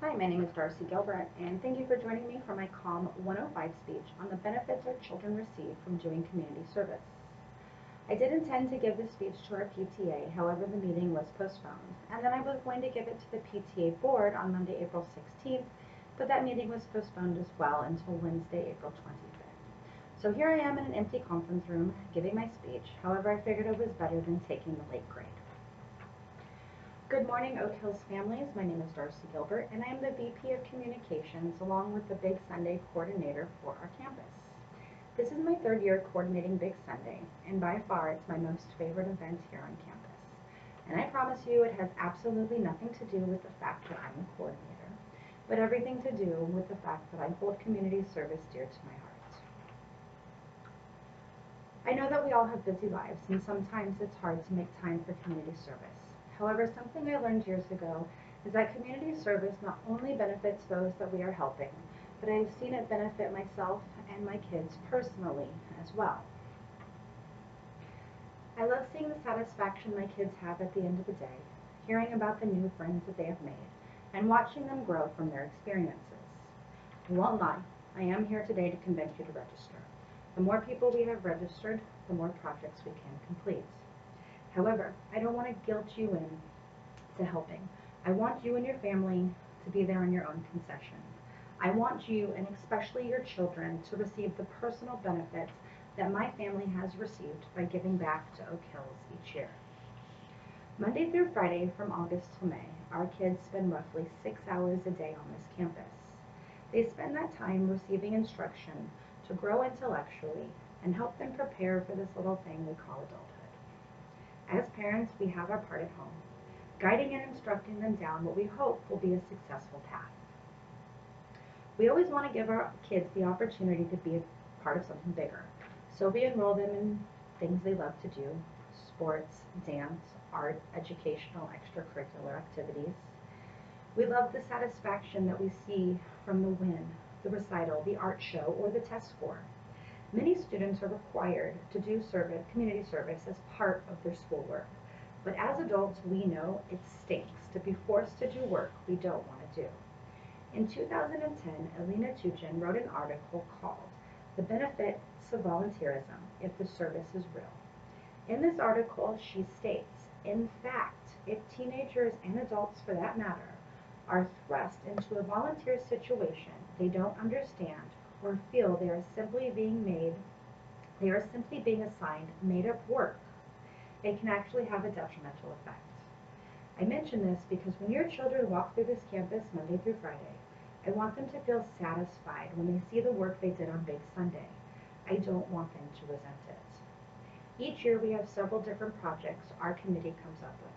Hi, my name is Darcy Gilbert, and thank you for joining me for my CALM 105 speech on the benefits our children receive from doing community service. I did intend to give this speech to our PTA, however, the meeting was postponed, and then I was going to give it to the PTA board on Monday, April 16th, but that meeting was postponed as well until Wednesday, April 25th. So here I am in an empty conference room giving my speech, however, I figured it was better than taking the late grade. Good morning, Oak Hills families. My name is Darcy Gilbert, and I am the VP of Communications along with the Big Sunday coordinator for our campus. This is my third year coordinating Big Sunday, and by far it's my most favorite event here on campus. And I promise you it has absolutely nothing to do with the fact that I'm the coordinator, but everything to do with the fact that I hold community service dear to my heart. I know that we all have busy lives, and sometimes it's hard to make time for community service. However, something I learned years ago is that community service not only benefits those that we are helping, but I've seen it benefit myself and my kids personally as well. I love seeing the satisfaction my kids have at the end of the day, hearing about the new friends that they have made, and watching them grow from their experiences. I won't lie, I am here today to convince you to register. The more people we have registered, the more projects we can complete. However, I don't want to guilt you into helping. I want you and your family to be there on your own concession. I want you, and especially your children, to receive the personal benefits that my family has received by giving back to Oak Hills each year. Monday through Friday from August till May, our kids spend roughly 6 hours a day on this campus. They spend that time receiving instruction to grow intellectually and help them prepare for this little thing we call adulthood. As parents, we have our part at home, guiding and instructing them down what we hope will be a successful path. We always want to give our kids the opportunity to be a part of something bigger, so we enroll them in things they love to do: sports, dance, art, educational, extracurricular activities. We love the satisfaction that we see from the win, the recital, the art show, or the test score. Many students are required to do community service as part of their schoolwork, but as adults we know it stinks to be forced to do work we don't want to do. In 2010, Alina Tuchin wrote an article called "The Benefits of Volunteerism If the Service is Real." In this article, she states, in fact, if teenagers and adults for that matter are thrust into a volunteer situation they don't understand or feel they are simply being assigned made-up work, it can actually have a detrimental effect. I mention this because when your children walk through this campus Monday through Friday, I want them to feel satisfied when they see the work they did on Big Sunday. I don't want them to resent it. Each year we have several different projects our committee comes up with,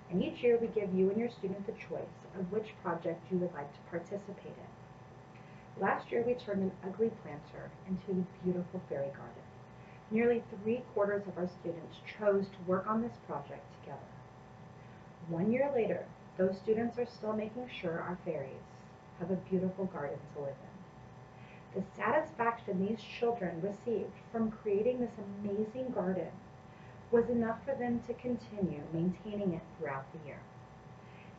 and each year we give you and your student the choice of which project you would like to participate in. Last year we turned an ugly planter into a beautiful fairy garden. Nearly 3/4 of our students chose to work on this project together. 1 year later, those students are still making sure our fairies have a beautiful garden to live in. The satisfaction these children received from creating this amazing garden was enough for them to continue maintaining it throughout the year.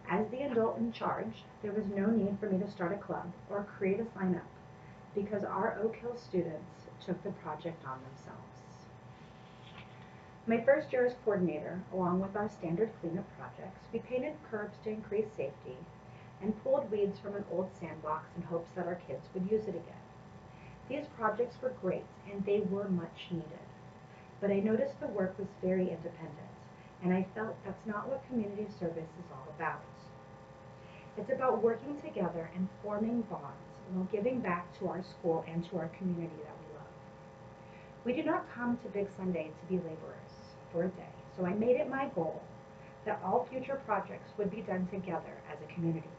As the adult in charge, there was no need for me to start a club or create a sign-up because our Oak Hill students took the project on themselves. My first year as coordinator, along with our standard cleanup projects, we painted curbs to increase safety and pulled weeds from an old sandbox in hopes that our kids would use it again. These projects were great and they were much needed, but I noticed the work was very independent, and I felt that's not what community service is all about. It's about working together and forming bonds while giving back to our school and to our community that we love. We do not come to Big Sunday to be laborers for a day, so I made it my goal that all future projects would be done together as a community.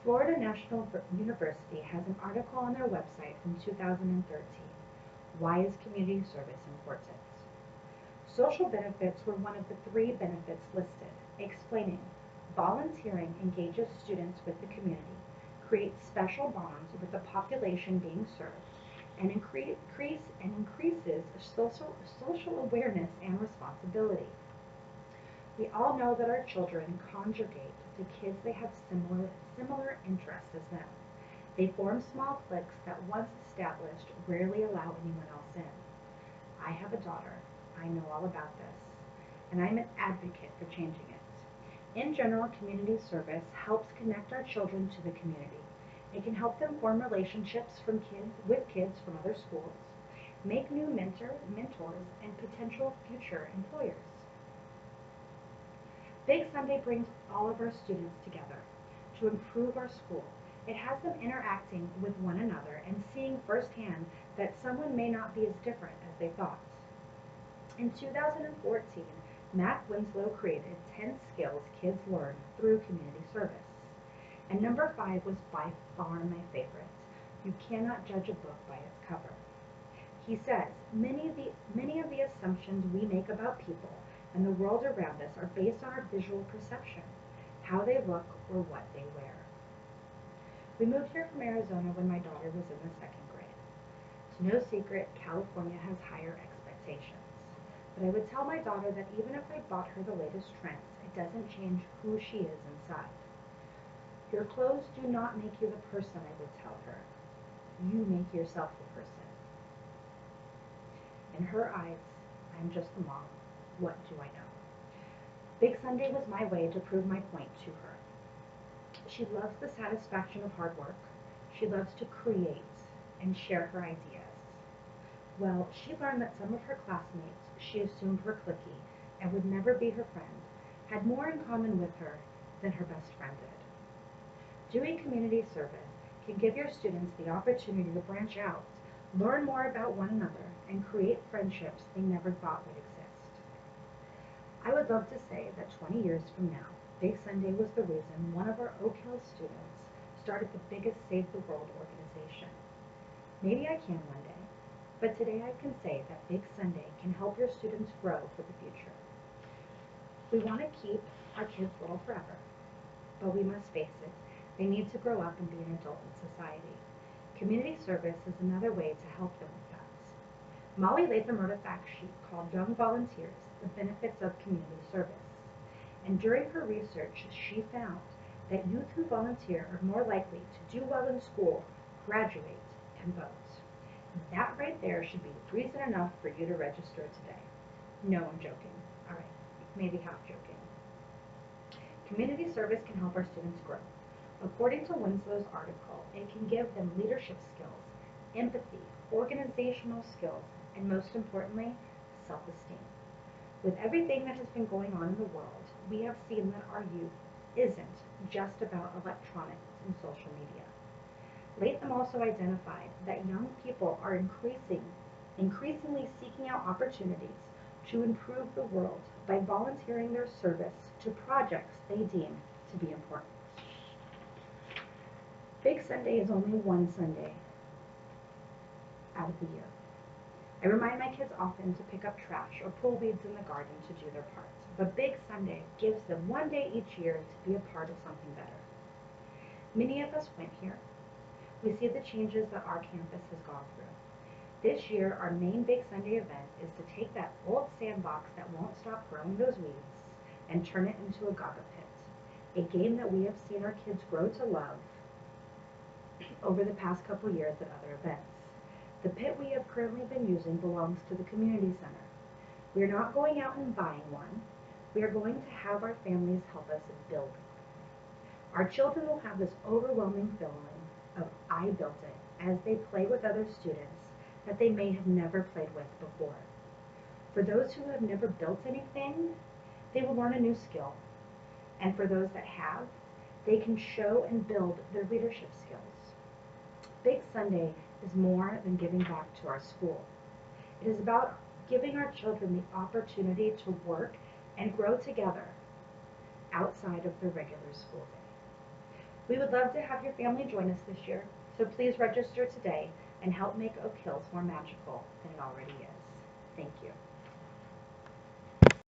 Florida National University has an article on their website from 2013, "Why is Community Service Important?" Social benefits were one of the 3 benefits listed, explaining volunteering engages students with the community, creates special bonds with the population being served, and increases social awareness and responsibility. We all know that our children congregate to kids they have similar interests as them. They form small cliques that once established rarely allow anyone else in. I have a daughter. I know all about this, and I'm an advocate for changing it. In general, community service helps connect our children to the community. It can help them form relationships with kids from other schools, make new mentors, and potential future employers. Big Sunday brings all of our students together to improve our school. It has them interacting with one another and seeing firsthand that someone may not be as different as they thought. In 2014, Mac Winslow created 10 skills kids learn through community service. And number 5 was by far my favorite. You cannot judge a book by its cover. He says, many of the assumptions we make about people and the world around us are based on our visual perception, how they look or what they wear. We moved here from Arizona when my daughter was in the 2nd grade. It's no secret California has higher expectations. But I would tell my daughter that even if I bought her the latest trends, it doesn't change who she is inside. Your clothes do not make you the person, I would tell her. You make yourself the person. In her eyes, I'm just the mom. What do I know? Big Sunday was my way to prove my point to her. She loves the satisfaction of hard work. She loves to create and share her ideas. Well, she learned that some of her classmates she assumed were cliquey and would never be her friend had more in common with her than her best friend did. Doing community service can give your students the opportunity to branch out, learn more about one another, and create friendships they never thought would exist. I would love to say that 20 years from now, Big Sunday was the reason one of our Oak Hill students started the biggest Save the World organization. Maybe I can one day, but today I can say that Big Sunday can help your students grow for the future. We want to keep our kids little forever, but we must face it, they need to grow up and be an adult in society. Community service is another way to help them with that. Molly Latham wrote a fact sheet called Young Volunteers, the Benefits of Community Service. And during her research, she found that youth who volunteer are more likely to do well in school, graduate, and vote. That right there should be reason enough for you to register today. No, I'm joking. All right, maybe half joking. Community service can help our students grow. According to Winslow's article, it can give them leadership skills, empathy, organizational skills, and most importantly, self-esteem. With everything that has been going on in the world, we have seen that our youth isn't just about electronics and social media. Latham also identified that young people are increasingly seeking out opportunities to improve the world by volunteering their service to projects they deem to be important. Big Sunday is only one Sunday out of the year. I remind my kids often to pick up trash or pull weeds in the garden to do their part. But Big Sunday gives them one day each year to be a part of something better. Many of us went here. We see the changes that our campus has gone through. This year, our main Big Sunday event is to take that old sandbox that won't stop growing those weeds and turn it into a Gaga pit, a game that we have seen our kids grow to love over the past couple years at other events. The pit we have currently been using belongs to the community center. We are not going out and buying one. We are going to have our families help us build one. Our children will have this overwhelming feeling of I built it as they play with other students that they may have never played with before. For those who have never built anything, they will learn a new skill. And for those that have, they can show and build their leadership skills. Big Sunday is more than giving back to our school. It is about giving our children the opportunity to work and grow together outside of the regular school day. We would love to have your family join us this year, so please register today and help make Oak Hills more magical than it already is. Thank you.